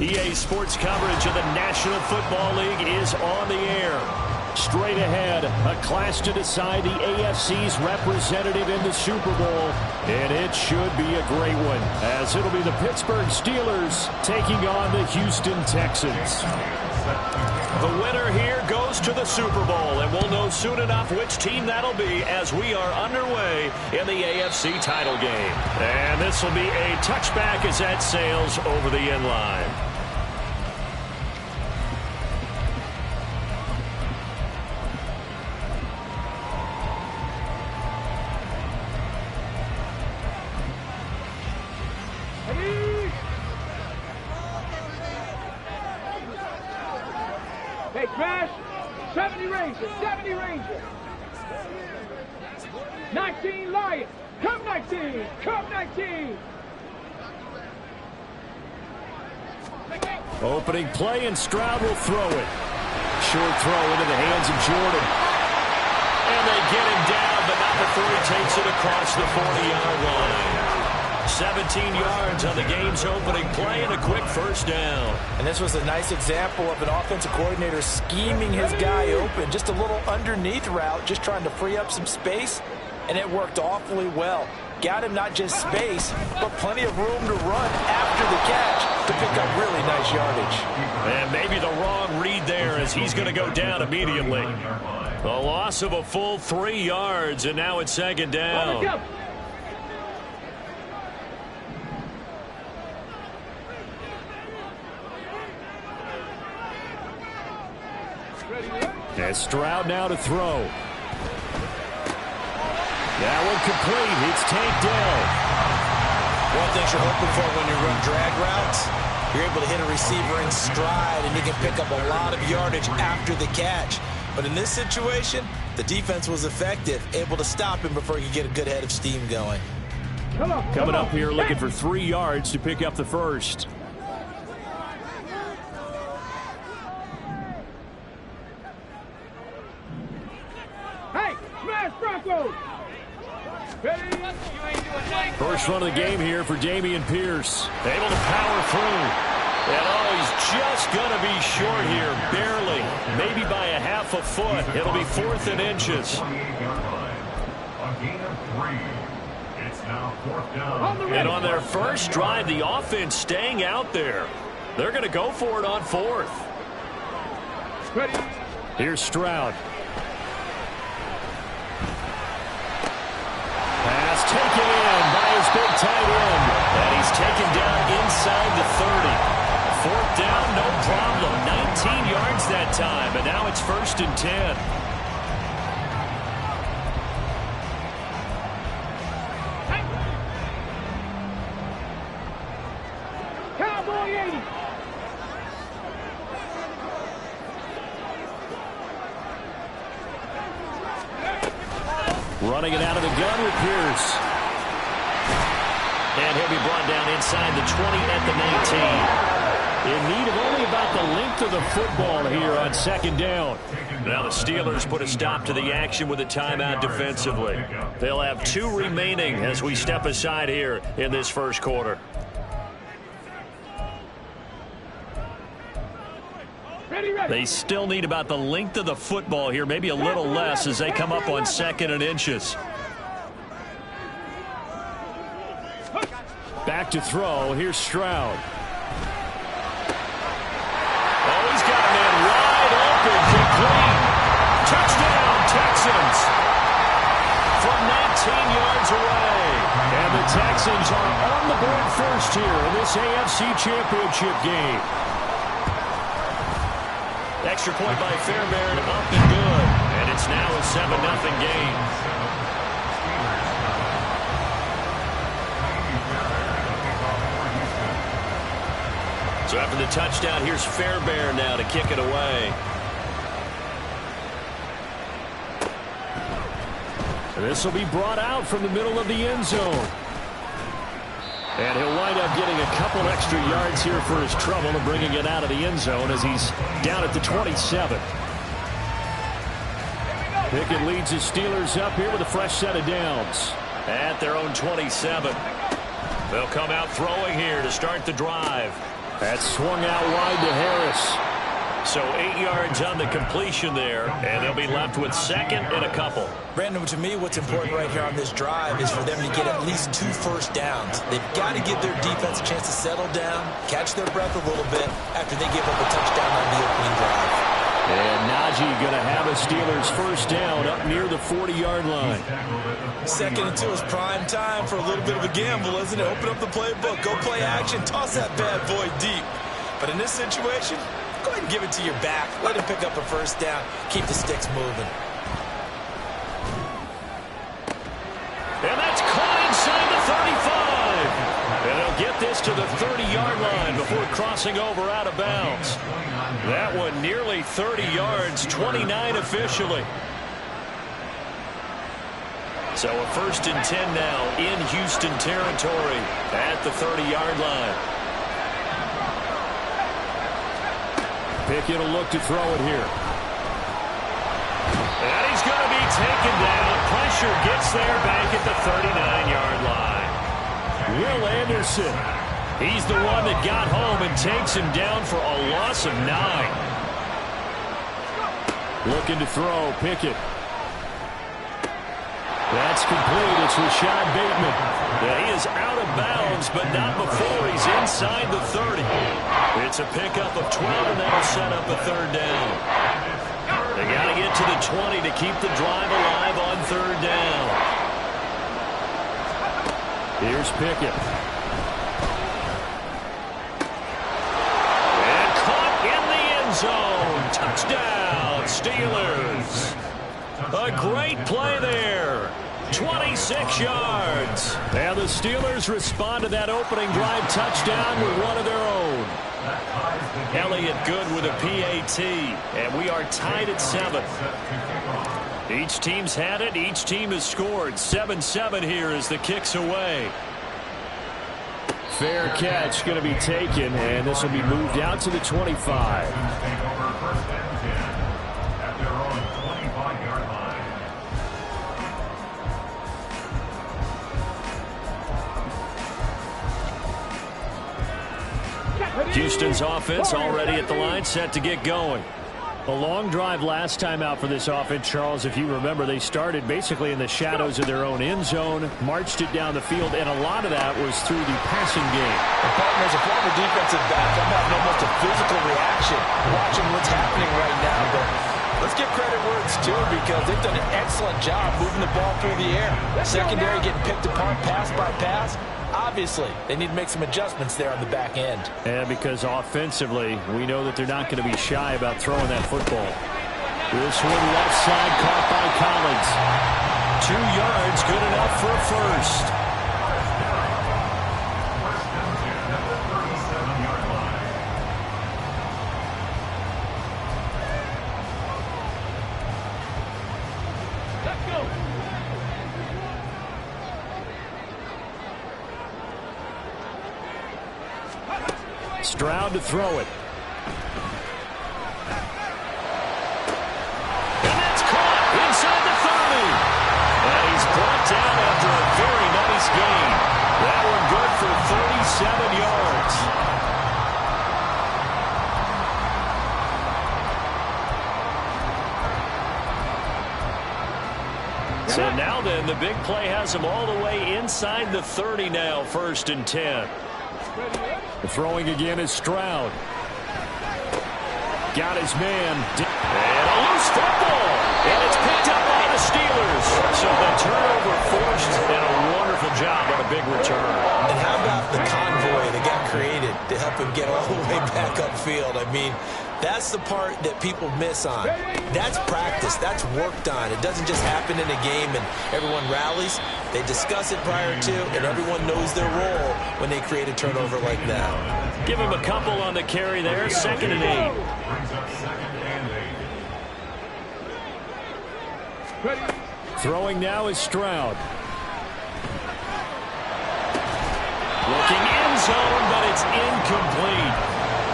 EA Sports coverage of the National Football League is on the air. Straight ahead, a clash to decide the AFC's representative in the Super Bowl. And it should be a great one, as it'll be the Pittsburgh Steelers taking on the Houston Texans. The winner here goes to the Super Bowl, and we'll know soon enough which team that'll be as we are underway in the AFC title game. And this will be a touchback as that sails over the end line. Hey, Crash, 70 Rangers, 70 Rangers. 19 Lions, come 19, come 19. Opening play, and Stroud will throw it. Short throw into the hands of Jordan. And they get him down, but not before he takes it across the 40-yard line. 17 yards on the game's opening play and a quick first down. And this was a nice example of an offensive coordinator scheming his guy open. Just a little underneath route, just trying to free up some space, and it worked awfully well. Got him not just space, but plenty of room to run after the catch to pick up really nice yardage. And maybe the wrong read there, as he's going to go down immediately. A loss of a full 3 yards, and now it's second down. And Stroud now to throw. That one complete. It's tanked down. One thing you're hoping for when you run drag routes, you're able to hit a receiver in stride, and you can pick up a lot of yardage after the catch. But in this situation, the defense was effective, able to stop him before he could get a good head of steam going. Coming up here, looking for 3 yards to pick up the first. First run of the game here for Dameon Pierce. Able to power through. And he's just going to be short here, barely. Maybe by a half a foot. It'll be 4th and inches. And on their first drive, the offense staying out there. They're going to go for it on 4th. Here's Stroud. Pass taken in by his big tight end. And he's taken down inside the 30. 4th down, no problem. 19 yards that time. And now it's 1st and 10. Cowboy 80. Running it out of the gun with Pierce. And he'll be brought down inside the 20 at the 19. In need of only about the length of the football here on 2nd down. Now the Steelers put a stop to the action with a timeout defensively. They'll have 2 remaining as we step aside here in this first quarter. They still need about the length of the football here, maybe a little less as they come up on 2nd and inches. Back to throw. Here's Stroud. Oh, he's got a man wide open. Complete. Touchdown, Texans. From 19 yards away. And the Texans are on the board first here in this AFC Championship game. Extra point by Fairbairn, up and good. And it's now a 7-0 game. So after the touchdown, here's Fairbairn now to kick it away. And this will be brought out from the middle of the end zone. And he'll wind up getting a couple extra yards here for his trouble and bringing it out of the end zone as he's down at the 27. Pickett leads his Steelers up here with a fresh set of downs. At their own 27. They'll come out throwing here to start the drive. That's swung out wide to Harris. So 8 yards on the completion there, and they'll be left with second and a couple. Brandon, to me, what's important right here on this drive is for them to get at least 2 first downs. They've got to give their defense a chance to settle down, catch their breath a little bit after they give up a touchdown on the opening drive. And Najee going to have a Steelers first down up near the 40-yard line. 2nd and 2 is prime time for a little bit of a gamble, isn't it? Open up the playbook, go play action, toss that bad boy deep. But in this situation, go ahead and give it to your back. Let him pick up a first down. Keep the sticks moving. And that's caught inside the 35. And they'll get this to the 30-yard line before crossing over out of bounds. That one nearly 30 yards, 29 officially. So a 1st and 10 now in Houston territory at the 30-yard line. Pickett will look to throw it here. And he's going to be taken down. Pressure gets there back at the 39-yard line. Will Anderson. He's the one that got home and takes him down for a loss of 9. Looking to throw, Pickett. That's complete. It's Rashad Bateman. Yeah, he is out of bounds, but not before he's inside the 30. It's a pickup of 12, and that'll set up a 3rd down. They got to get to the 20 to keep the drive alive on 3rd down. Here's Pickett. And caught in the end zone. Touchdown, Steelers. A great play there. 26 yards. And the Steelers respond to that opening drive touchdown with one of their own. Elliott good with a PAT. And we are tied at 7. Each team's had it. Each team has scored. 7-7 here as the kick's away. Fair catch going to be taken, and this will be moved out to the 25. Houston's offense already at the line, set to get going. A long drive last time out for this offense, Charles. If you remember, they started basically in the shadows of their own end zone, marched it down the field, and a lot of that was through the passing game. And partner, as a former defensive back, I'm having almost a physical reaction watching what's happening right now. But let's give credit where it's due, because they've done an excellent job moving the ball through the air. Secondary getting picked apart pass by pass. Obviously, they need to make some adjustments there on the back end. And because offensively, we know that they're not going to be shy about throwing that football. This one left side caught by Collins. 2 yards, good enough for a first. Stroud to throw it. And that's caught inside the 30. And he's brought down after a very nice gain. That one good for 37 yards. So now then, the big play has him all the way inside the 30 now, 1st and 10. The throwing again is Stroud. Got his man. And a loose football. And it's picked up by the Steelers. So the turnover forced, and a wonderful job on a big return. And how about the convoy that got created to help him get all the way back upfield? I mean, that's the part that people miss on. That's practice. That's worked on. It doesn't just happen in a game and everyone rallies. They discuss it prior to, and everyone knows their role when they create a turnover like that. Give him a couple on the carry there. 2nd and 8. Throwing now is Stroud. Looking end zone, but it's incomplete.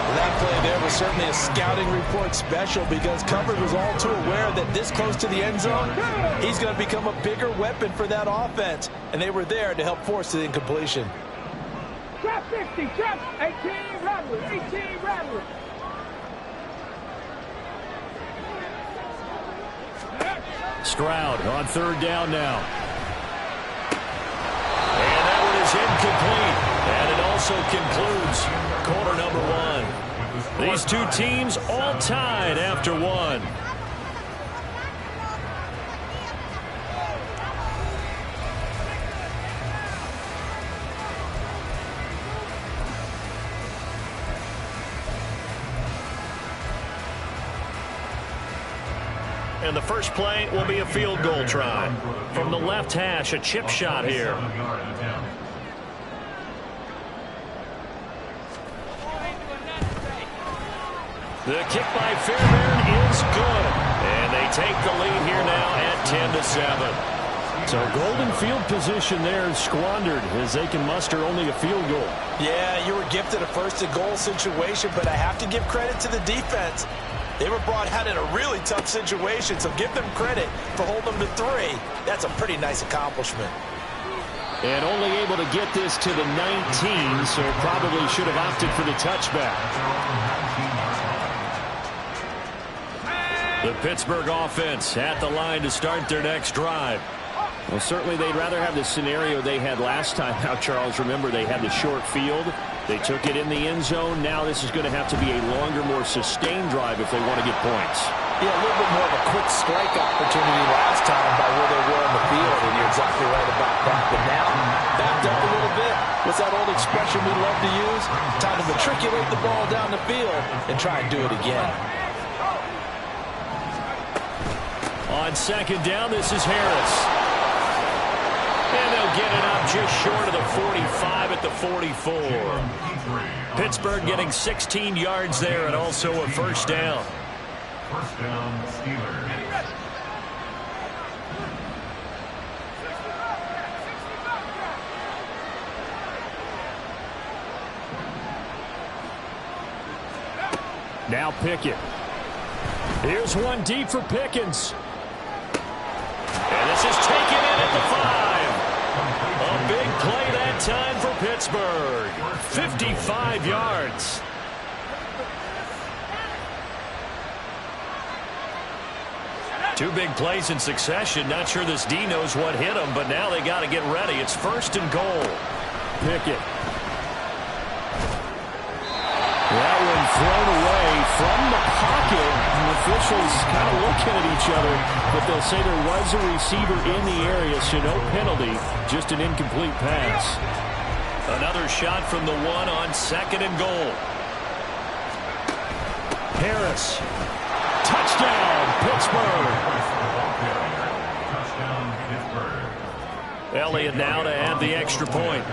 That play there was certainly a scouting report special, because Covered was all too aware that this close to the end zone, he's going to become a bigger weapon for that offense. And they were there to help force the incompletion. Trap 60, trap 18, Rattler, 18, Rattler. Stroud on third down now. And that one is incomplete. And it also concludes quarter number one. These two teams all tied after one. And the first play will be a field goal try. From the left hash, a chip shot here. The kick by Fairbairn is good. And they take the lead here now at 10-7. So golden field position there squandered as they can muster only a field goal. Yeah, you were gifted a first-and-goal situation, but I have to give credit to the defense. They were brought out in a really tough situation, so give them credit for holding them to 3. That's a pretty nice accomplishment. And only able to get this to the 19, so probably should have opted for the touchback. The Pittsburgh offense at the line to start their next drive. Well, certainly they'd rather have the scenario they had last time. Now, Charles, remember they had the short field. They took it in the end zone. Now this is going to have to be a longer, more sustained drive if they want to get points. Yeah, a little bit more of a quick strike opportunity last time by where they were in the field, and you're exactly right about that. But now, backed up a little bit. What's that old expression we love to use? Time to matriculate the ball down the field and try and do it again. On second down, this is Harris. And they'll get it up just short of the 45 at the 44. Pittsburgh getting 16 yards there and also a first down. First down, Steelers. Now Pickett. Here's one deep for Pickens. And this is taken in at the 5. A big play that time for Pittsburgh. 55 yards. Two big plays in succession. Not sure this D knows what hit him, but now they got to get ready. It's first and goal. Pickett. That one thrown away from the pocket. The officials kind of looking at each other, but they'll say there was a receiver in the area, so no penalty, just an incomplete pass. Another shot from the 1 on second and goal. Harris. Touchdown, Pittsburgh. Touchdown, Pittsburgh. Elliott now to add the extra point.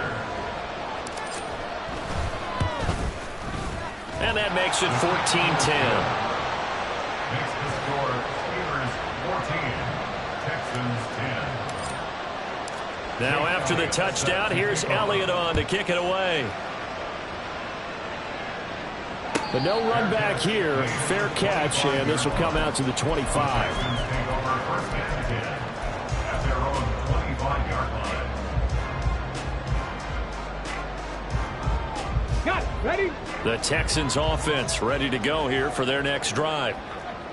And that makes it 14-10. Makes the score Steelers 14, Texans 10. Now after the touchdown, here's Elliott on to kick it away. But no run back here. Fair catch, and this will come out to the 25. Texans take over first and 10 at their own 25-yard line. Got it. Ready? The Texans offense ready to go here for their next drive.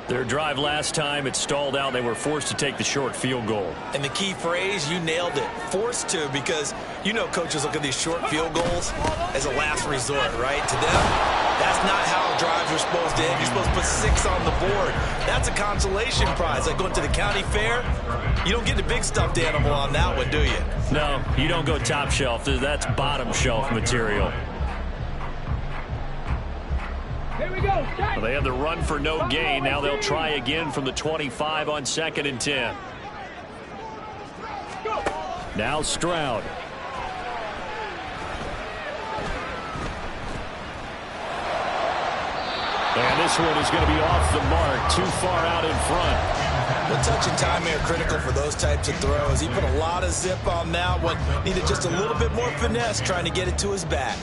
Their drive last time, it stalled out. They were forced to take the short field goal. And the key phrase, you nailed it. Forced to, because you know coaches look at these short field goals as a last resort, right? To them, that's not how drives are supposed to end. You're supposed to put 6 on the board. That's a consolation prize. Like going to the county fair, you don't get the big stuffed animal on that one, do you? No, you don't go top shelf. That's bottom shelf material. Here we go. Start. They have the run for no gain. Now they'll try again from the 25 on second and 10. Go. Now Stroud. And this one is going to be off the mark, too far out in front. The touch and timing are critical for those types of throws. He put a lot of zip on that one. Needed just a little bit more finesse trying to get it to his back.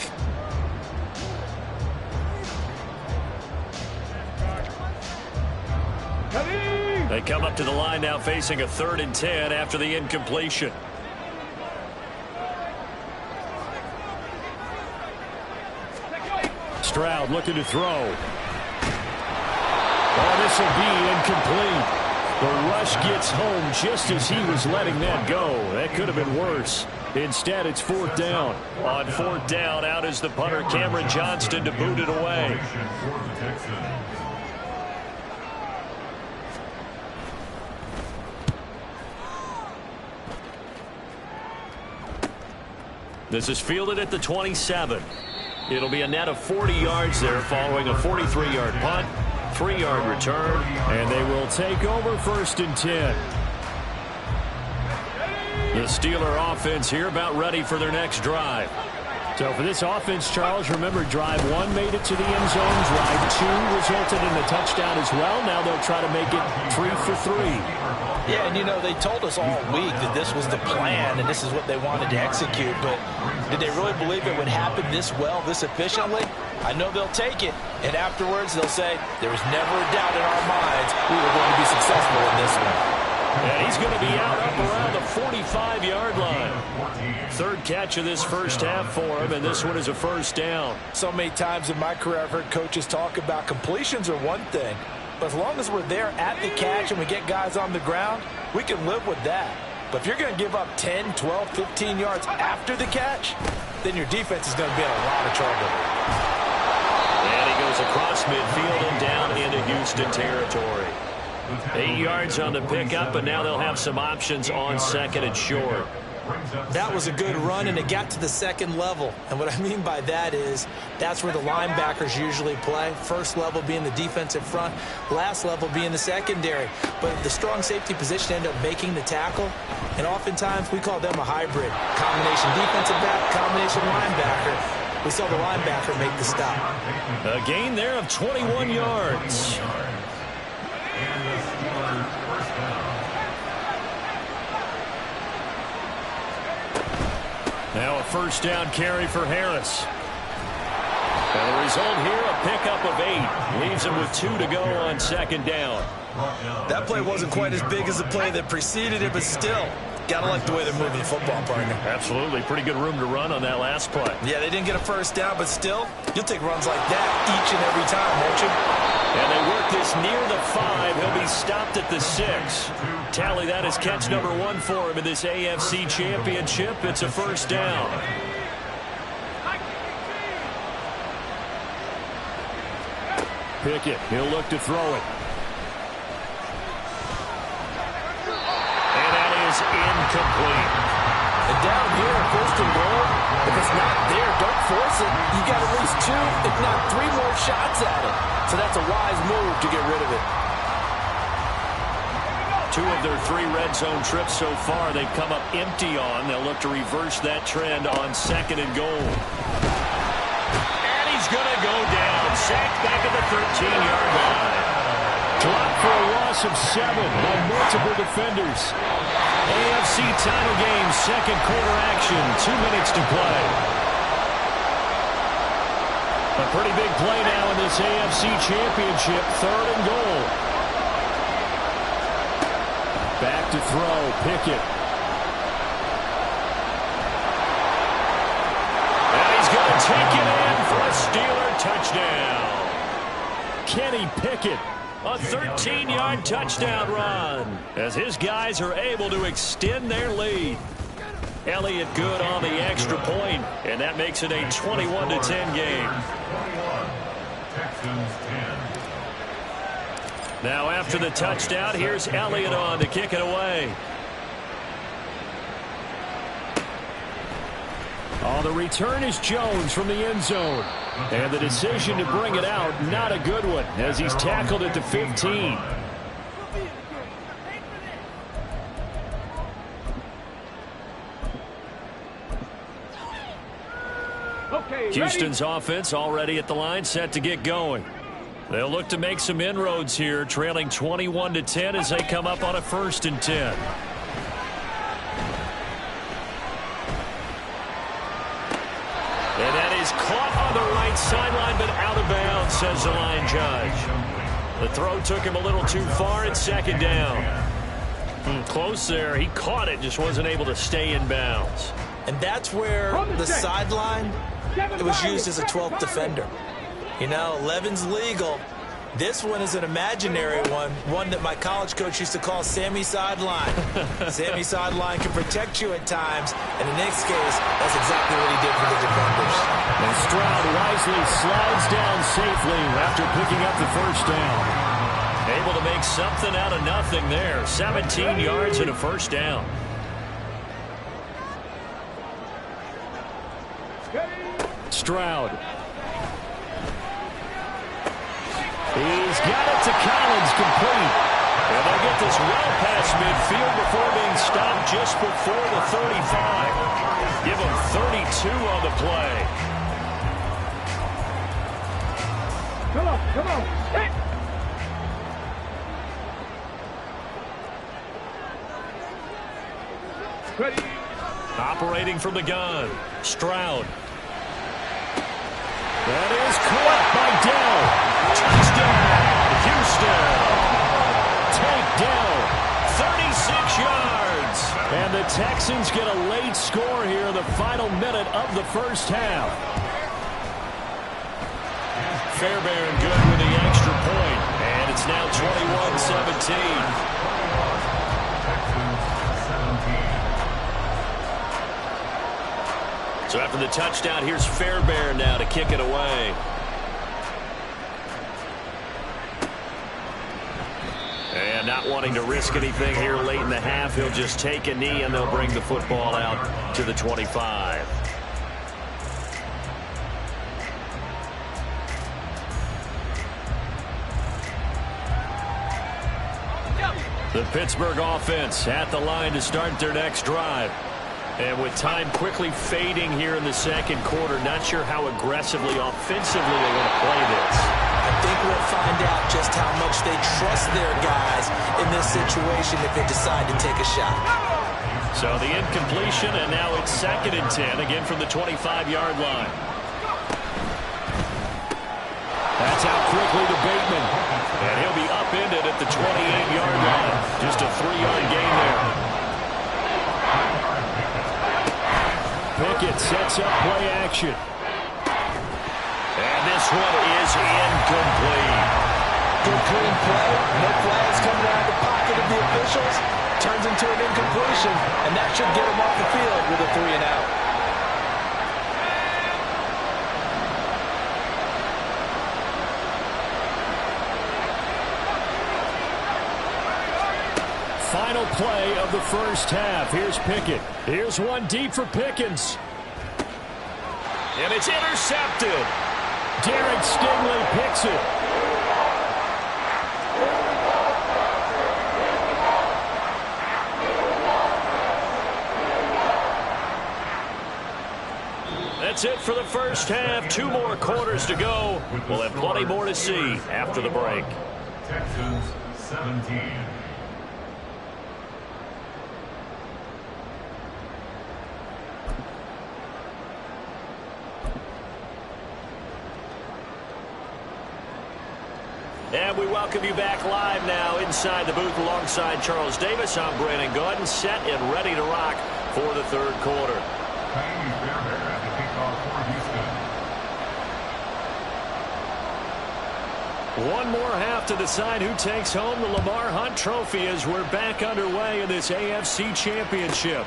They come up to the line now facing a 3rd and 10 after the incompletion. Stroud looking to throw. Oh, this will be incomplete. The rush gets home just as he was letting that go. That could have been worse. Instead, it's fourth down. On fourth down, out is the punter, Cameron Johnston, to boot it away. This is fielded at the 27. It'll be a net of 40 yards there following a 43-yard punt, 3-yard return, and they will take over first and 10. The Steeler offense here about ready for their next drive. So for this offense, Charles, remember drive 1 made it to the end zone. Drive 2 resulted in a touchdown as well. Now they'll try to make it 3 for 3. Yeah, and you know, they told us all week that this was the plan and this is what they wanted to execute, but did they really believe it would happen this well, this efficiently? I know they'll take it, and afterwards they'll say, there was never a doubt in our minds we were going to be successful in this one. And he's going to be out up around the 45-yard line. Third catch of this first half for him, and this one is a first down. So many times in my career I've heard coaches talk about completions are one thing, but as long as we're there at the catch and we get guys on the ground, we can live with that. But if you're going to give up 10, 12, 15 yards after the catch, then your defense is going to be in a lot of trouble. And he goes across midfield and down into Houston territory. 8 yards on the pickup, and now they'll have some options on second and short. That was a good run, and it got to the second level. And what I mean by that is that's where the linebackers usually play. First level being the defensive front, last level being the secondary. But the strong safety position ended up making the tackle, and oftentimes we call them a hybrid. Combination defensive back, combination linebacker. We saw the linebacker make the stop. A gain there of 21 yards. Now a first down carry for Harris. And the result here, a pickup of 8. Leaves him with 2 to go on second down. That play wasn't quite as big as the play that preceded it, but still, gotta like the way they're moving the football, partner. Absolutely. Pretty good room to run on that last play. Yeah, they didn't get a first down, but still, you'll take runs like that each and every time, won't you? And they work this near the 5. He'll be stopped at the 6. Tally, that is catch number 1 for him in this AFC championship. It's a first down. Pickett, he'll look to throw it. And that is incomplete. And down here, first and goal, if it's not there, don't force it. You got at least 2, if not 3 more shots at it. So that's a wise move to get rid of it. 2 of their 3 red zone trips so far they've come up empty on. They'll look to reverse that trend on second and goal. And he's going to go down. Sacked back at the 13-yard line. Dropped for a loss of 7 by multiple defenders. AFC title game, second quarter action. 2 minutes to play. A pretty big play now in this AFC championship. Third and goal. Back to throw. Pickett. And he's going to take it in for a Steeler touchdown. Kenny Pickett. A 13-yard touchdown run as his guys are able to extend their lead. Elliott good on the extra point, and that makes it a 21-10 game. Texans 10. Now after the touchdown, here's Elliott on to kick it away. Oh, the return is Jones from the end zone. And the decision to bring it out, not a good one, as he's tackled at the 15. Houston's offense already at the line, set to get going. They'll look to make some inroads here, trailing 21-10 as they come up on a 1st and 10. And that is caught on the right sideline, but out of bounds, says the line judge. The throw took him a little too far at second down. Close there. He caught it, just wasn't able to stay in bounds. And that's where the sideline, it was used as a 12th defender. You know, 11's legal. This one is an imaginary one that my college coach used to call Sammy Sideline. Sammy Sideline can protect you at times, and in this case, that's exactly what he did for the defenders. And Stroud wisely slides down safely after picking up the first down. Able to make something out of nothing there. 17 yards and a first down. Stroud. He's got it to Collins, complete. And they get this well past midfield before being stopped just before the 35. Give him 32 on the play. Come on, hit! Ready. Operating from the gun. Stroud. That is caught by Dell. Touchdown, Houston. Takedown, 36 yards. And the Texans get a late score here in the final minute of the first half. Fairbairn good with the extra point. And it's now 21-17. So after the touchdown, here's Fairbairn now to kick it away. And not wanting to risk anything here late in the half, he'll just take a knee and they'll bring the football out to the 25. The Pittsburgh offense at the line to start their next drive. And with time quickly fading here in the second quarter, not sure how aggressively, offensively they want to play this. I think we'll find out just how much they trust their guys in this situation if they decide to take a shot. So the incompletion, and now it's 2nd and 10, again from the 25-yard line. That's out quickly to Bateman. And he'll be upended at the 28-yard line. Just a 3-yard gain there. Pickett sets up play action. And this one is incomplete. Good clean play. No flags coming out of the pocket of the officials. Turns into an incompletion, and that should get him off the field with a 3 and out. Final play of the first half. Here's Pickett. Here's one deep for Pickens. And it's intercepted. Derek Stingley picks it. That's it for the first half. 2 more quarters to go. We'll have plenty more to see after the break. Texans 17. And we welcome you back live now inside the booth alongside Charles Davis. I'm Brandon Gordon, set and ready to rock for the third quarter. Tiny Fairbairn at the kickoff for Houston. One more half to decide who takes home the Lamar Hunt Trophy as we're back underway in this AFC Championship.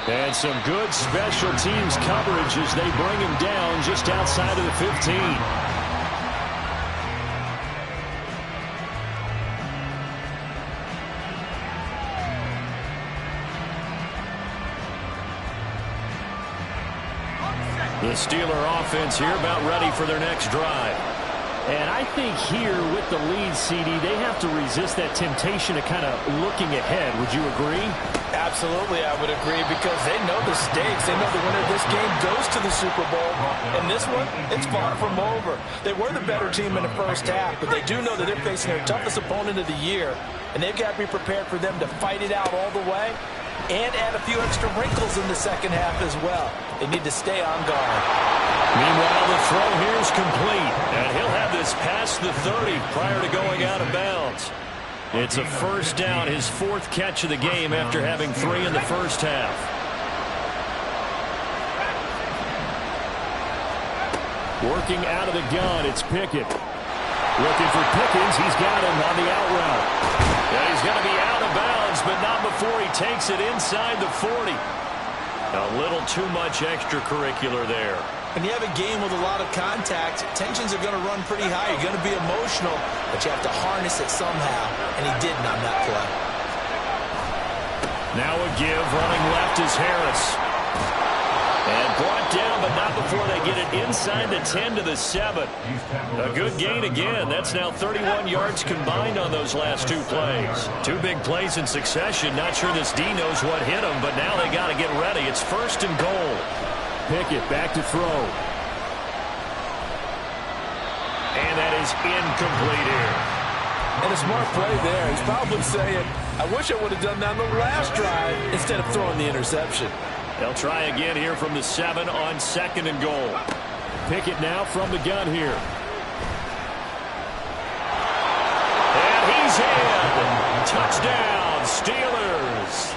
And some good special teams coverage as they bring him down just outside of the 15. The Steeler offense here about ready for their next drive. And I think here with the lead, CD, they have to resist that temptation of kind of looking ahead. Would you agree? Absolutely, I would agree, because they know the stakes. They know the winner of this game goes to the Super Bowl. And this one, it's far from over. They were the better team in the first half, but they do know that they're facing their toughest opponent of the year. And they've got to be prepared for them to fight it out all the way and add a few extra wrinkles in the second half as well. They need to stay on guard. Meanwhile, the throw here is complete. And he'll have this past the 30 prior to going out of bounds. It's a first down, his 4th catch of the game after having 3 in the first half. Working out of the gun, it's Pickett. Looking for Pickens. He's got him on the out route. And he's going to be out of bounds, but not before he takes it inside the 40. A little too much extracurricular there. When you have a game with a lot of contact, tensions are going to run pretty high. You're going to be emotional, but you have to harness it somehow, and he didn't on that play. Now a give. Running left is Harris. And brought down, but not before they get it inside the 10 to the 7. A good gain again. That's now 31 yards combined on those last two plays. Two big plays in succession. Not sure this D knows what hit him, but now they got to get ready. It's 1st and goal. Pickett back to throw. And that is incomplete here. And a smart play there. He's probably saying, I wish I would have done that on the last drive instead of throwing the interception. They'll try again here from the 7 on 2nd and goal. Pickett now from the gun here. And he's in. Touchdown, Steelers.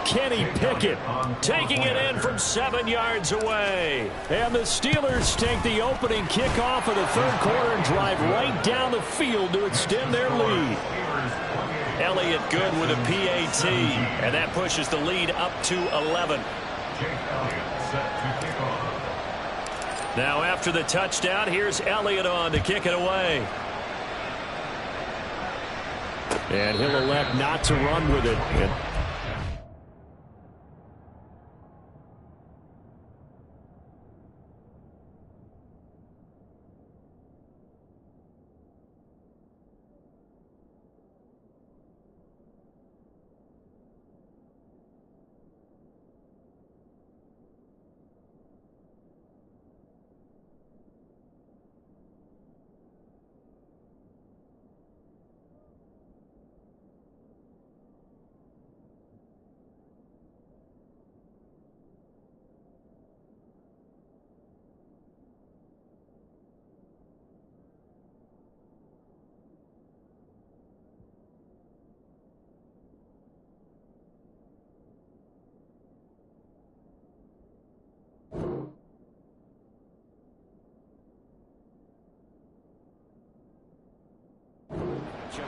Kenny Pickett taking it in from 7 yards away. And the Steelers take the opening kickoff of the 3rd quarter and drive right down the field to extend their lead. Elliott good with a PAT, and that pushes the lead up to 11. Now after the touchdown, here's Elliott on to kick it away. And he'll elect not to run with it.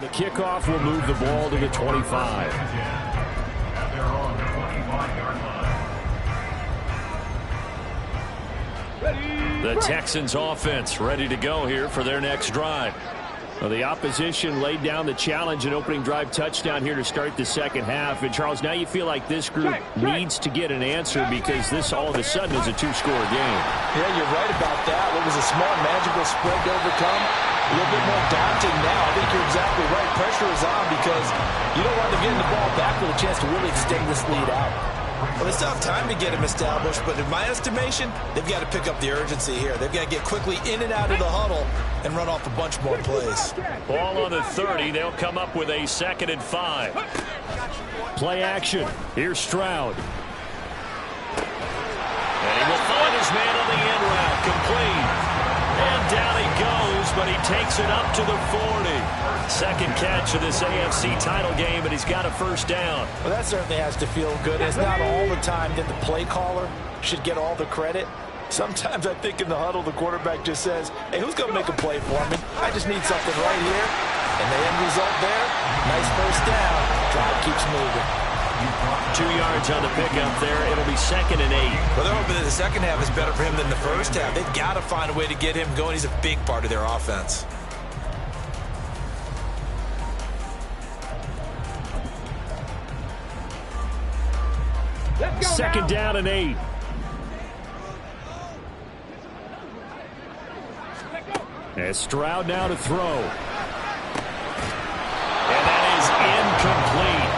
The kickoff will move the ball to the 25. At their own 25-yard line. The Texans offense ready to go here for their next drive. Well, the opposition laid down the challenge and opening drive touchdown here to start the 2nd half. And, Charles, now you feel like this group needs to get an answer because this all of a sudden is a 2-score game. Yeah, you're right about that. What was a small, manageable spread to overcome? A little bit more daunting now. I think you're exactly right. Pressure is on because you don't want them getting the ball back with a chance to really extend this lead out. Well, they still have time to get him established, but in my estimation, they've got to pick up the urgency here. They've got to get quickly in and out of the huddle and run off a bunch more plays. Ball on the 30. They'll come up with a 2nd and 5. Play action. Here's Stroud. And he will find his man on the end route. Complete. And down he goes, but he takes it up to the 40. Second catch of this AFC title game, and he's got a 1st down. Well, that certainly has to feel good. It's not all the time that the play caller should get all the credit. Sometimes I think in the huddle, the quarterback just says, hey, who's going to make a play for me? I just need something right here. And the end result there, nice 1st down. Drive keeps moving. 2 yards on the pickup there. It'll be 2nd and 8. Well, they're hoping that the 2nd half is better for him than the 1st half. They've got to find a way to get him going. He's a big part of their offense. Second down and 8. And Stroud now to throw. And that is incomplete.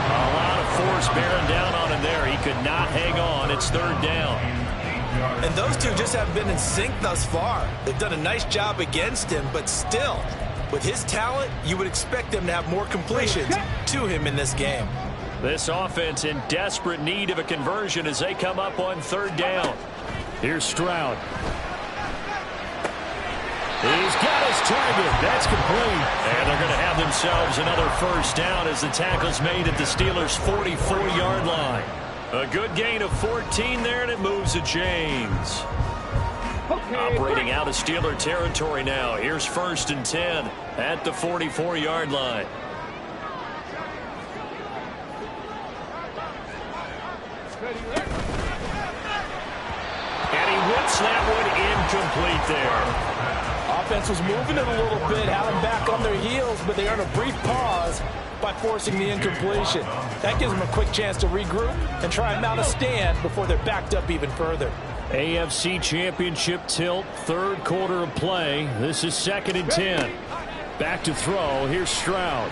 A lot of force bearing down on him there. He could not hang on. It's 3rd down. And those two just haven't been in sync thus far. They've done a nice job against him, but still, with his talent, you would expect them to have more completions to him in this game. This offense in desperate need of a conversion as they come up on 3rd down. Here's Stroud. He's got his target. That's complete. And they're going to have themselves another 1st down as the tackle's made at the Steelers' 44-yard line. A good gain of 14 there, and it moves the chains. Operating out of Steeler territory now. Here's 1st and 10 at the 44-yard line. And he whips that one incomplete there. Offense was moving it a little bit, had them back on their heels, but they earned a brief pause by forcing the incompletion. That gives them a quick chance to regroup and try and mount a stand before they're backed up even further. AFC Championship tilt, 3rd quarter of play. This is 2nd and 10. Back to throw. Here's Stroud.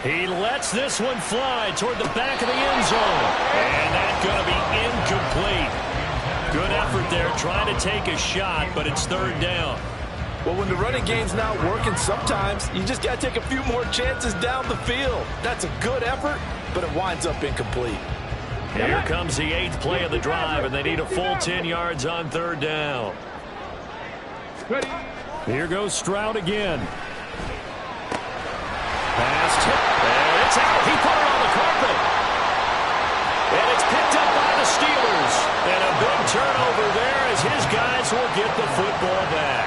He lets this one fly toward the back of the end zone. And that's going to be incomplete. Good effort there trying to take a shot, but it's 3rd down. Well, when the running game's not working, sometimes you just got to take a few more chances down the field. That's a good effort, but it winds up incomplete. Here comes the 8th play of the drive, and they need a full 10 yards on 3rd down. Here goes Stroud again. Pass tip, and it's out. He put it on the carpet. And it's picked up by the Steelers. And a big turnover there as his guys will get the football back.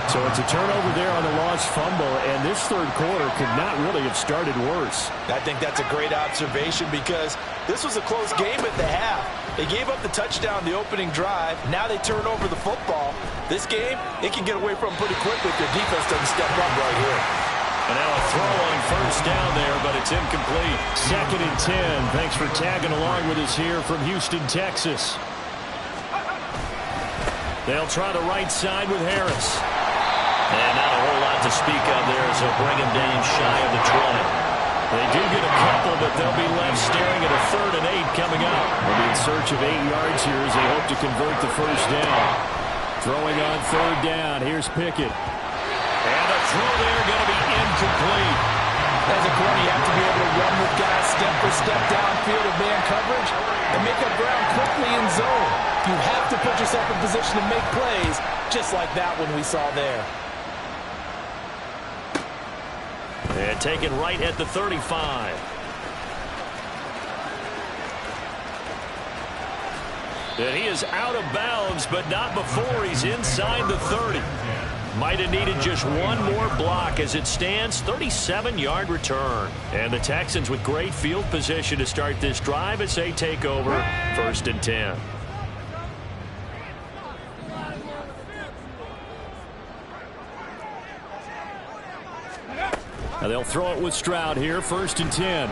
So it's a turnover there on the lost fumble, and this 3rd quarter could not really have started worse. I think that's a great observation because this was a close game at the half. They gave up the touchdown the opening drive. Now they turn over the football. This game, it can get away from them pretty quickly if their defense doesn't step up right here. And now a throw on 1st down there, but it's incomplete. 2nd and 10. Thanks for tagging along with us here from Houston, Texas. They'll try the right side with Harris. And not a whole lot to speak of there as they'll bring him down shy of the 20. They do get a couple, but they'll be left staring at a 3rd and 8 coming up. They'll be in search of 8 yards here as they hope to convert the 1st down. Throwing on 3rd down. Here's Pickett. And a throw there going to be incomplete. As a corner, you have to be able to run with guys step for step downfield of man coverage and make up ground quickly in zone. You have to put yourself in position to make plays, just like that one we saw there. And taken right at the 35. And he is out of bounds, but not before he's inside the 30. Might have needed just one more block as it stands, 37-yard return. And the Texans with great field position to start this drive as they take over 1st and 10. Now they'll throw it with Stroud here, 1st and 10.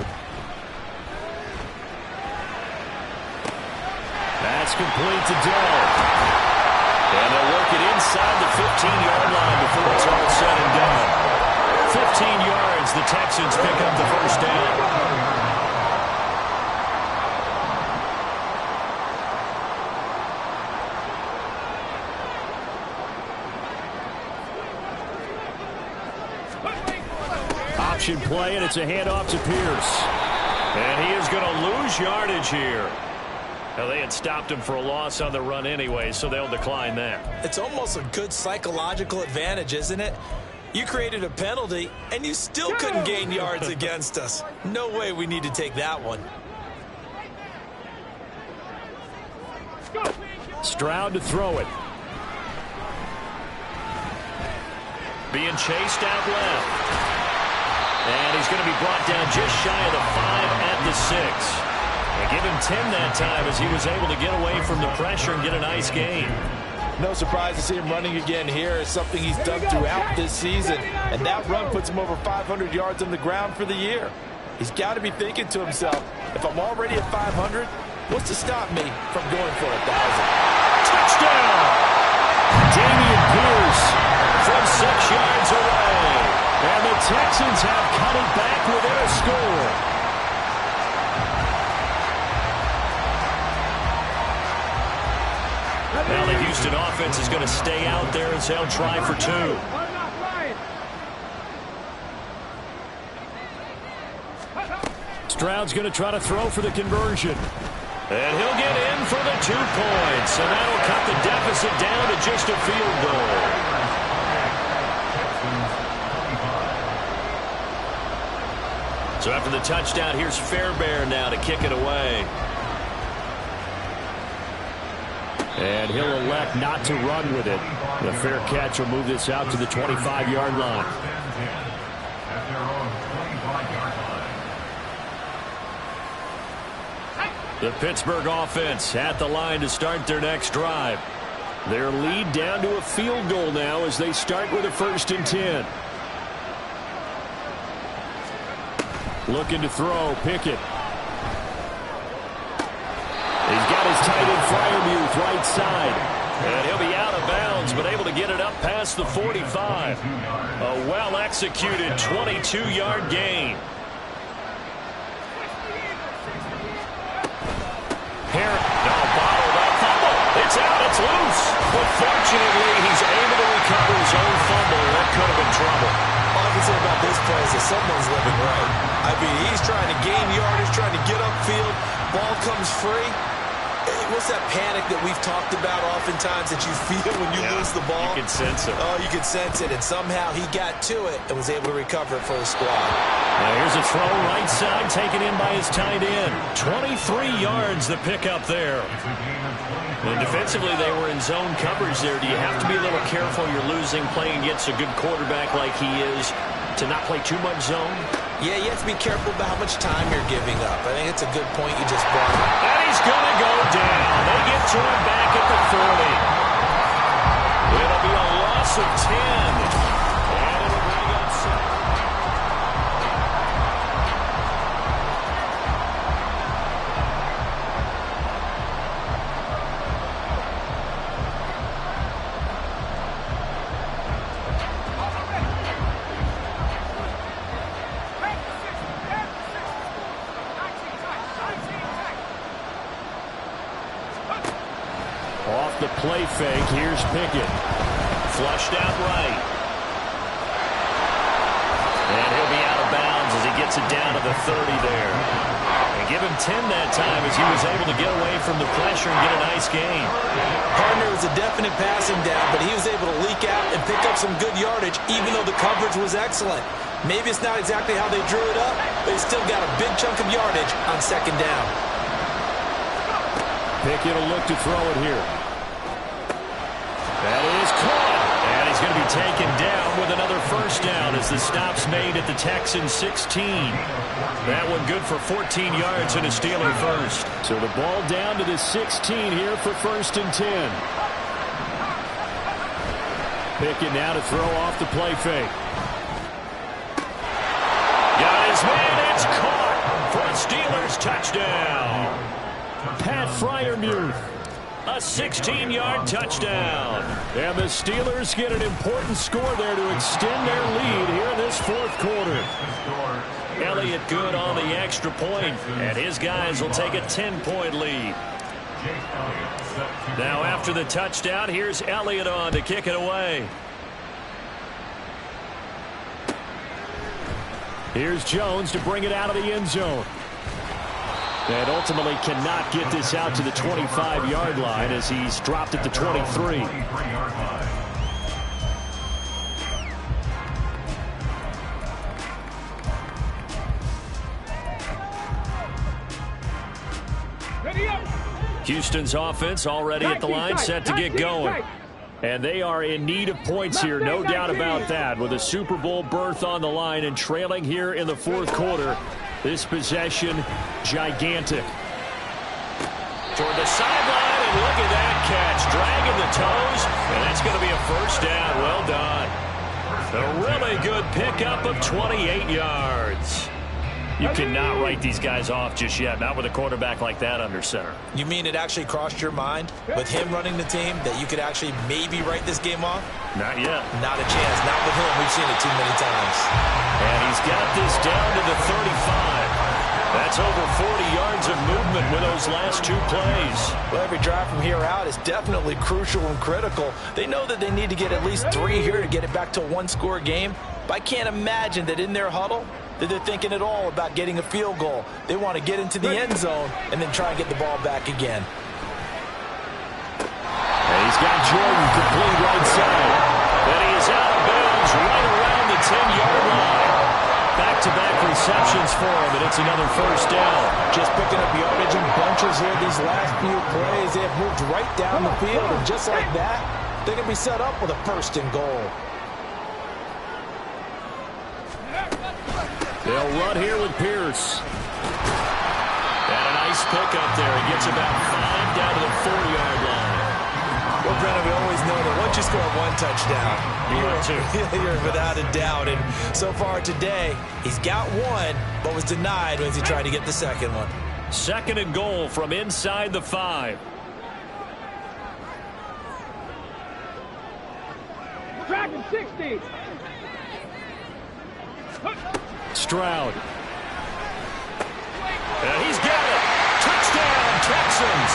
That's complete to Dell. And they'll work it inside the 15-yard line before it's all said and done. 15 yards, the Texans pick up the 1st down. Option play, and it's a handoff to Pierce. And he is going to lose yardage here. Now, they had stopped him for a loss on the run anyway, so they'll decline that. It's almost a good psychological advantage, isn't it? You created a penalty, and you still couldn't gain yards against us. No way we need to take that one. Stroud to throw it. Being chased out left. And he's going to be brought down just shy of the 5 at the 6. They give him 10 that time as he was able to get away from the pressure and get a nice gain. No surprise to see him running again here. It's something he's done throughout this season. And that run puts him over 500 yards on the ground for the year. He's got to be thinking to himself, if I'm already at 500, what's to stop me from going for 1,000? Touchdown! Dameon Pierce from 6 yards away. And the Texans have cut it back within a score. Now the Houston offense is going to stay out there as they'll try for 2. Stroud's going to try to throw for the conversion. And he'll get in for the 2 points. And that'll cut the deficit down to just a field goal. So after the touchdown, here's Fairbairn now to kick it away. And he'll elect not to run with it. The fair catch will move this out to the 25-yard line. At their own 25-yard line. The Pittsburgh offense at the line to start their next drive. Their lead down to a field goal now as they start with a 1st and 10. Looking to throw, Pickett. He's got his tight end Freiermuth right side. And he'll be out of bounds, but able to get it up past the 45. A well-executed 22-yard gain. Here, no, bottled up fumble. It's out, it's loose. But fortunately, he's able to recover his own fumble. That could have been trouble. All I can say about this play is that someone's living right. I mean, he's trying to gain yardage, trying to get upfield. Ball comes free. What's that panic that we've talked about oftentimes that you feel when you lose the ball? You can sense it. Oh, you can sense it. And somehow he got to it and was able to recover it for the squad. Now here's a throw right side taken in by his tight end. 23 yards the pickup there. And defensively, they were in zone coverage there. Do you have to be a little careful? You're losing playing against a good quarterback like he is to not play too much zone? Yeah, you have to be careful about how much time you're giving up. I think it's a good point you just brought up. And he's going to go down. They get to him back at the 40. It'll be a loss of 10. And it'll bring up 7. Off the play fake, here's Pickett. Flushed out right. And he'll be out of bounds as he gets it down to the 30 there. And give him 10 that time as he was able to get away from the pressure and get a nice gain. Partner was a definite passing down, but he was able to leak out and pick up some good yardage, even though the coverage was excellent. Maybe it's not exactly how they drew it up, but he still got a big chunk of yardage on 2nd down. Pickett will look to throw it here. That is caught. And he's going to be taken down with another 1st down as the stop's made at the Texans 16. That one good for 14 yards and a Steeler first. So the ball down to the 16 here for 1st and 10. Pickett now to throw off the play fake. Got his man. It's caught for a Steelers touchdown. Pat Freiermuth. A 16-yard touchdown. And the Steelers get an important score there to extend their lead here in this 4th quarter. Elliott good on the extra point, and his guys will take a 10-point lead. Now after the touchdown, here's Elliott on to kick it away. Here's Jones to bring it out of the end zone. And ultimately cannot get this out to the 25-yard line as he's dropped at the 23. Houston's offense already at the line, set to get going. And they are in need of points here, no doubt about that, with a Super Bowl berth on the line and trailing here in the 4th quarter. This possession, gigantic. Toward the sideline, and look at that catch. Dragging the toes, and that's going to be a 1st down. Well done. A really good pickup of 28 yards. You cannot write these guys off just yet, not with a quarterback like that under center. You mean it actually crossed your mind with him running the team that you could actually maybe write this game off? Not yet. Not a chance. Not with him. We've seen it too many times. And he's got this down to the 35. That's over 40 yards of movement with those last 2 plays. Well, every drive from here out is definitely crucial and critical. They know that they need to get at least 3 here to get it back to a 1-score game. But I can't imagine that in their huddle that they're thinking at all about getting a field goal. They want to get into the end zone and then try and get the ball back again. And he's got Jordan complete right side. And he is out of bounds right around the 10-yard line. Back-to-back receptions for him, and it's another first down. Just picking up yardage in bunches here these last few plays. They have moved right down the field, and just like that, they can be set up with a first and goal. They'll run here with Pierce. And a nice pickup there. He gets about 5 down to the 4-yard line. Well, Brennan, we always know that once you score one touchdown, you're without a doubt. And so far today, he's got one, but was denied as he tried to get the second one. 2nd and goal from inside the 5. Tracking 60. Stroud. And he's got it. Touchdown, Texans.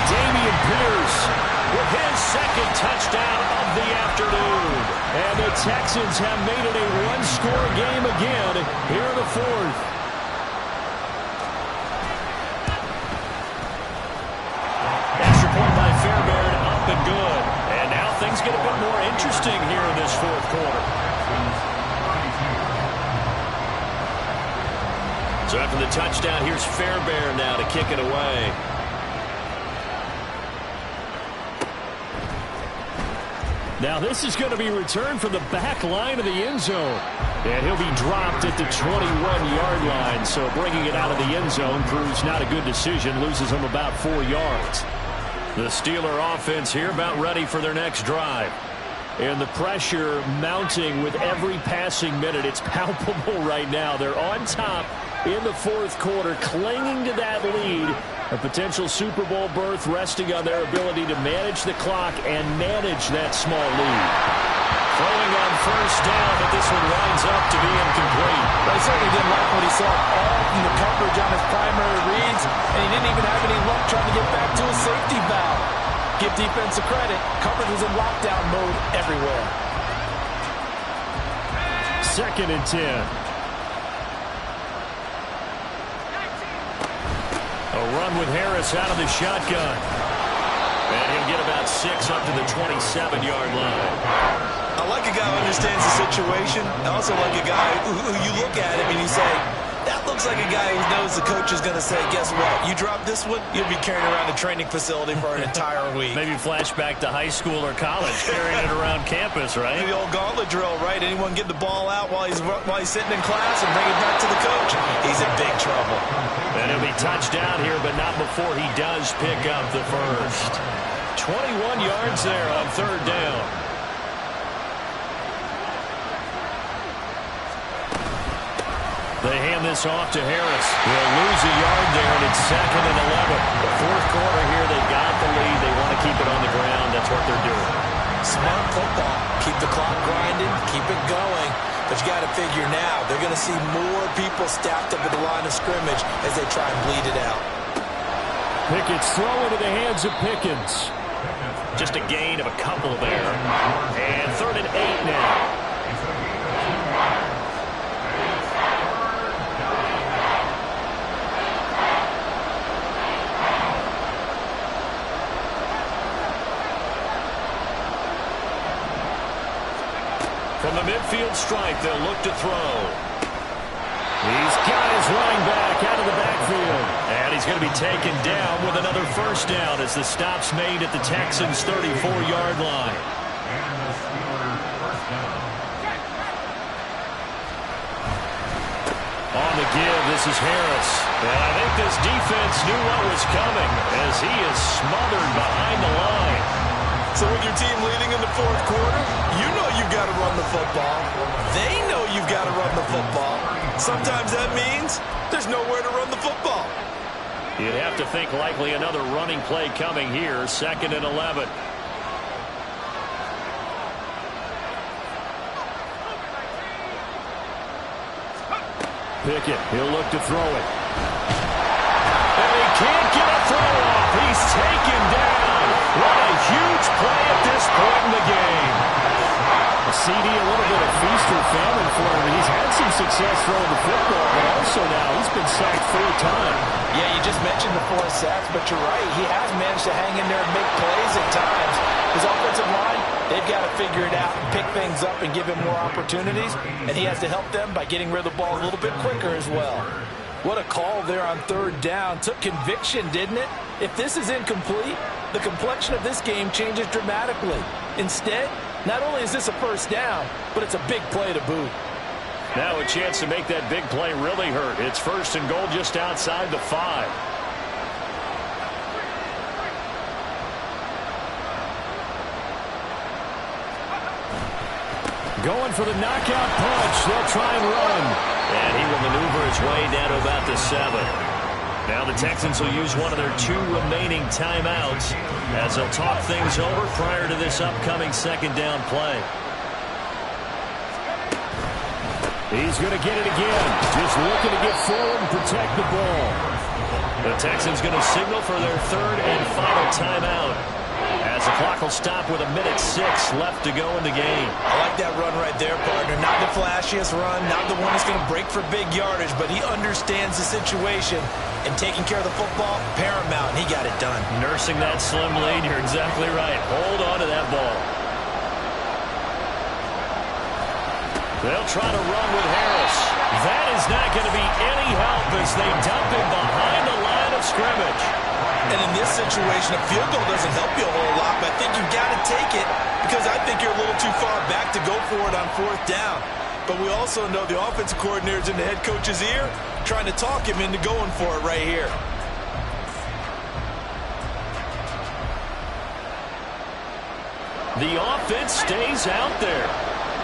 Dameon Pierce with his 2nd touchdown of the afternoon. And the Texans have made it a one-score game again here in the 4th. Extra point by Fairbairn, up and good. And now things get a bit more interesting here in this 4th quarter. So after the touchdown, here's Fairbairn now to kick it away. Now this is going to be returned from the back line of the end zone. And he'll be dropped at the 21-yard line. So bringing it out of the end zone proves not a good decision. Loses him about 4 yards. The Steeler offense here about ready for their next drive. And the pressure mounting with every passing minute. It's palpable right now. They're on top in the 4th quarter, clinging to that lead. A potential Super Bowl berth resting on their ability to manage the clock and manage that small lead. Throwing on first down, but this one winds up to be incomplete. But he certainly didn't like what he saw all from the coverage on his primary reads, and he didn't even have any luck trying to get back to his safety valve. Give defense a credit. Coverage was in lockdown mode everywhere. 2nd and 10. A run with Harris out of the shotgun. And he'll get about 6 up to the 27-yard line. I like a guy who understands the situation. I also like a guy who you look at him and you say, that looks like a guy who knows the coach is going to say, guess what? You drop this one, you'll be carrying around a training facility for an entire week. Maybe flashback to high school or college, carrying it around campus, right? The old gauntlet drill, right? Anyone get the ball out while he's sitting in class and bring it back to the coach? He's in big trouble. And he'll be touched down here, but not before he does pick up the first. 21 yards there on 3rd down. They hand this off to Harris. He'll lose a yard there, and it's 2nd and 11. The 4th quarter here, they've got the lead. They want to keep it on the ground. That's what they're doing. Smart football. Keep the clock grinding. Keep it going. But you got to figure now, they're going to see more people stacked up at the line of scrimmage as they try and bleed it out. Pickett's throw into the hands of Pickens. Just a gain of a couple there. And 3rd and 8 now. From the midfield stripe, they'll look to throw. He's got his running back out of the backfield. And he's going to be taken down with another first down as the stop's made at the Texans' 34-yard line. On the give, this is Harris. And I think this defense knew what was coming as he is smothered behind the line. So with your team leading in the 4th quarter, you know you've got to run the football. They know you've got to run the football. Sometimes that means there's nowhere to run the football. You'd have to think likely another running play coming here, 2nd and 11. Pickett, he'll look to throw it. And he can't get a throw off. He's taken down. What a huge play at this point in the game. A CD, a little bit of feast or famine for him. He's had some success throwing the football, but also now he's been sacked 4 times. Yeah, you just mentioned the 4 sacks, but you're right. He has managed to hang in there and make plays at times. His offensive line They've got to figure it out and pick things up and give him more opportunities, and he has to help them by getting rid of the ball a little bit quicker as well. What a call there on third down. Took conviction, didn't it? If this is incomplete, the complexion of this game changes dramatically. Instead, not only is this a first down, but it's a big play to boot. Now a chance to make that big play really hurt. It's first and goal just outside the 5. Going for the knockout punch. They'll try and run. And he will maneuver his way down to about the 7. Now the Texans will use one of their 2 remaining timeouts as they'll talk things over prior to this upcoming second down play. He's going to get it again. Just looking to get forward and protect the ball. The Texans going to signal for their 3rd and final timeout, as the clock will stop with 1:06 left to go in the game. I like that run right there, partner. Not the flashiest run, not the one that's going to break for big yardage, but he understands the situation, and taking care of the football, paramount, and he got it done. Nursing that slim lead, you're exactly right. Hold on to that ball. They'll try to run with Harris. That is not going to be any help as they dump him behind the line of scrimmage. And in this situation, a field goal doesn't help you a whole lot, but I think you've got to take it because I think you're a little too far back to go for it on 4th down. But we also know the offensive coordinator's in the head coach's ear, trying to talk him into going for it right here. The offense stays out there.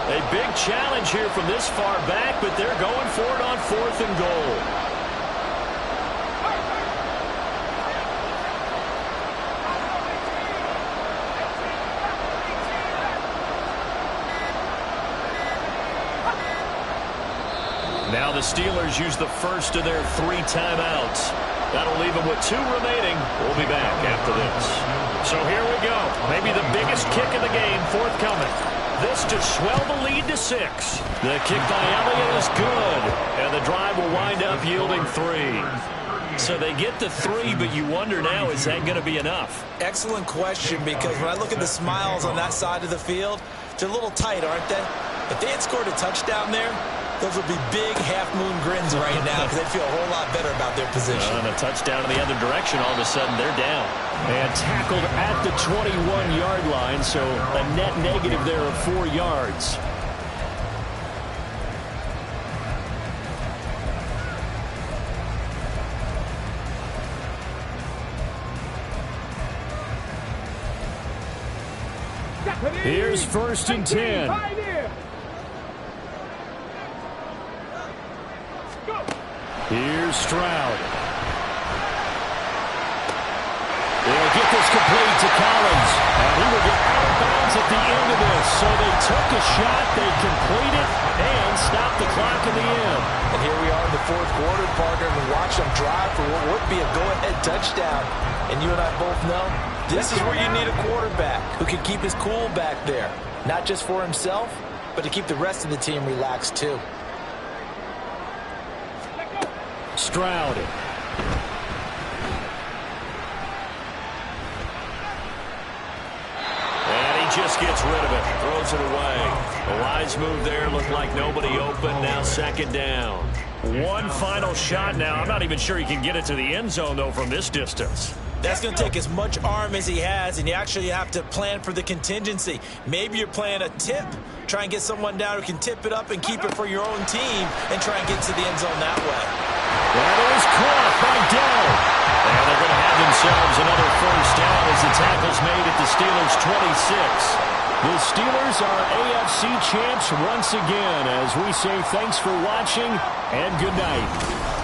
A big challenge here from this far back, but they're going for it on 4th and goal. Now the Steelers use the first of their 3 timeouts. That'll leave them with 2 remaining. We'll be back after this. So here we go. Maybe the biggest kick of the game forthcoming. This to swell the lead to 6. The kick by Elliott is good. And the drive will wind up yielding 3. So they get the 3, but you wonder now, is that going to be enough? Excellent question, because when I look at the smiles on that side of the field, they're a little tight, aren't they? If they had scored a touchdown there, those would be big half-moon grins right now because they feel a whole lot better about their position. And a touchdown in the other direction, all of a sudden they're down. And tackled at the 21-yard line, so a net negative there of 4 yards. Here's 1st and 10. Here's Stroud. They'll get this complete to Collins. And he will get out of bounds at the end of this. So they took a shot, they complete it, and stop the clock in the end. And here we are in the 4th quarter, partner, and we watch them drive for what would be a go-ahead touchdown. And you and I both know this is where you need a quarterback who can keep his cool back there. Not just for himself, but to keep the rest of the team relaxed too. Stroud. And he just gets rid of it. Throws it away. A wise move there. Looked like nobody open. Now 2nd down. One final shot now. I'm not even sure he can get it to the end zone, though, from this distance. That's going to take as much arm as he has, and you actually have to plan for the contingency. Maybe you're playing a tip. Try and get someone down who can tip it up and keep it for your own team and try and get to the end zone that way. That is caught by Dell. And they're going to have themselves another 1st down as the tackle's made at the Steelers' 26. The Steelers are AFC champs once again as we say thanks for watching and good night.